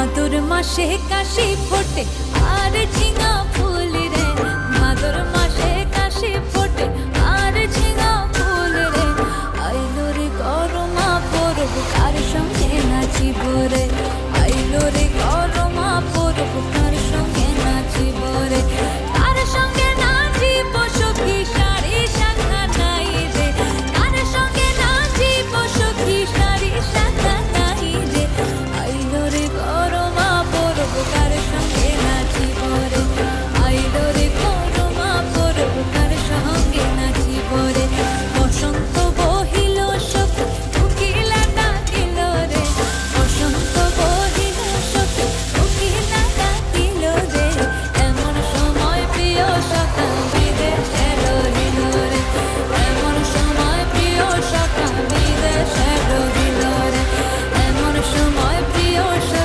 ভাদর মাসে কাশি ফোটে আর ঝিঙা ফুল রে, ভাদর মাসে কাশি ফোটে আর ঝিঙা ফুল রে। আইলো রে করমা পরব কার সঙ্গে নাচিব রে।